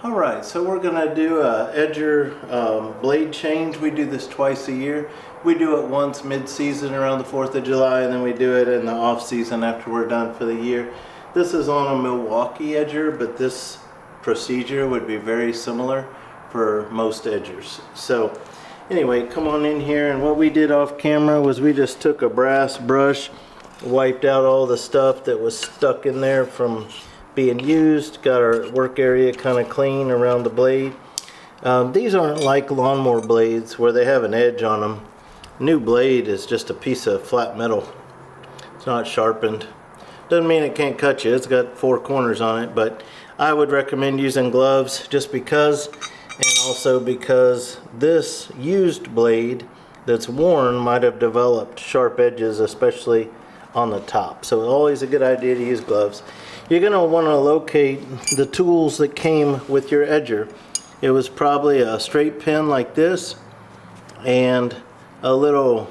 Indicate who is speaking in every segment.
Speaker 1: Alright, so we're going to do a Edger blade change. We do this twice a year. We do it once mid-season around the 4th of July, and then we do it in the off-season after we're done for the year. This is on a Milwaukee Edger, but this procedure would be very similar for most Edgers. So anyway, come on in here, and what we did off camera was we just took a brass brush, wiped out all the stuff that was stuck in there from being used, got our work area kind of clean around the blade. These aren't like lawnmower blades where they have an edge on them. New blade is just a piece of flat metal. It's not sharpened. Doesn't mean it can't cut you. It's got 4 corners on it, but I would recommend using gloves just because, and also because this used blade that's worn might have developed sharp edges, especially on the top. So it's always a good idea to use gloves. You're going to want to locate the tools that came with your edger. It was probably a straight pin like this and a little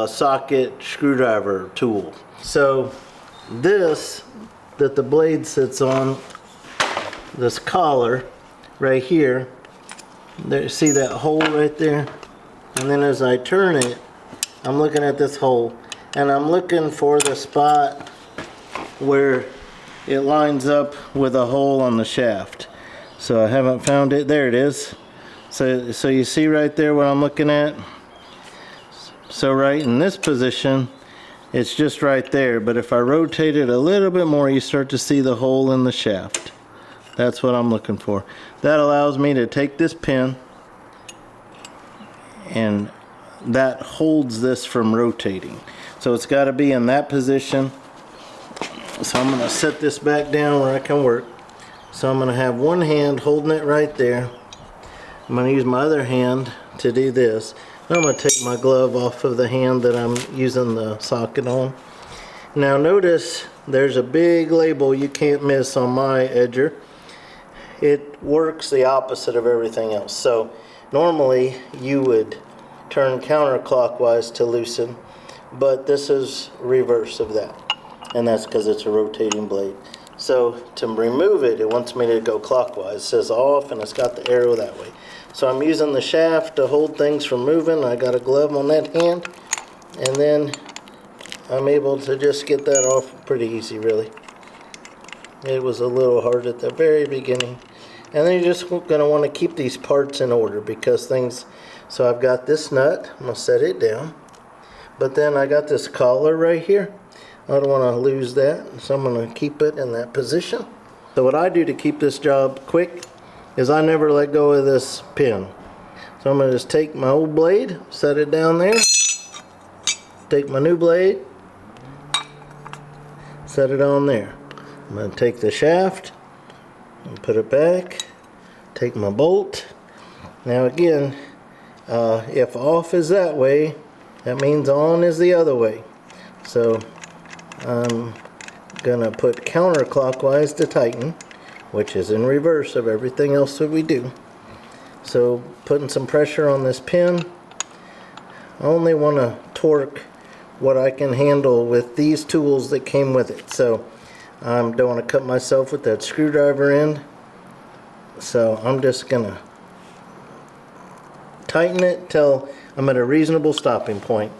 Speaker 1: socket screwdriver tool. So this that the blade sits on, this collar right here, there, see that hole right there? And then as I turn it, I'm looking at this hole and I'm looking for the spot where it lines up with a hole on the shaft. So I haven't found it. There it is. So you see right there what I'm looking at? So right in this position, it's just right there, but if I rotate it a little bit more, you start to see the hole in the shaft. That's what I'm looking for. That allows me to take this pin, and that holds this from rotating. So it's got to be in that position. So I'm going to set this back down where I can work. So I'm going to have one hand holding it right there. I'm going to use my other hand to do this. I'm going to take my glove off of the hand that I'm using the socket on. Now notice there's a big label you can't miss on my edger. It works the opposite of everything else. So normally you would turn counterclockwise to loosen, but this is reverse of that. And that's because it's a rotating blade. So to remove it, it wants me to go clockwise. It says off and it's got the arrow that way. So I'm using the shaft to hold things from moving. I got a glove on that hand, and then I'm able to just get that off pretty easy, really. It was a little hard at the very beginning. And then you're just going to want to keep these parts in order because things, so I've got this nut, I'm going to set it down. But then I got this collar right here. I don't want to lose that, so I'm going to keep it in that position. So what I do to keep this job quick is I never let go of this pin. So I'm going to just take my old blade, set it down there, take my new blade, set it on there. I'm going to take the shaft and put it back, take my bolt. Now again, if off is that way, that means on is the other way. So I'm going to put counterclockwise to tighten, which is in reverse of everything else that we do. So putting some pressure on this pin. I only want to torque what I can handle with these tools that came with it. So I don't want to cut myself with that screwdriver end. So I'm just going to tighten it till I'm at a reasonable stopping point.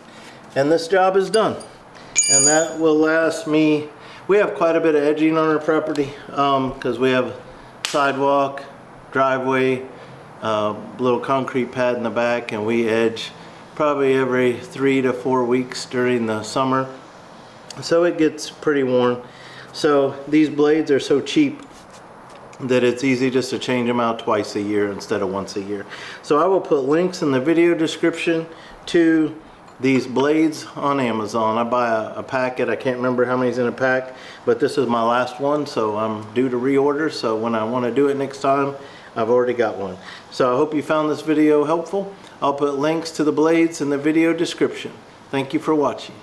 Speaker 1: And this job is done. And that will last me. We have quite a bit of edging on our property because we have sidewalk, driveway, little concrete pad in the back, and we edge probably every 3 to 4 weeks during the summer. So it gets pretty worn. So these blades are so cheap that it's easy just to change them out twice a year instead of once a year. So I will put links in the video description to these blades on Amazon. I buy a packet. I can't remember how many's in a pack, but this is my last one, so I'm due to reorder. So when I want to do it next time, I've already got one. So I hope you found this video helpful. I'll put links to the blades in the video description. Thank you for watching.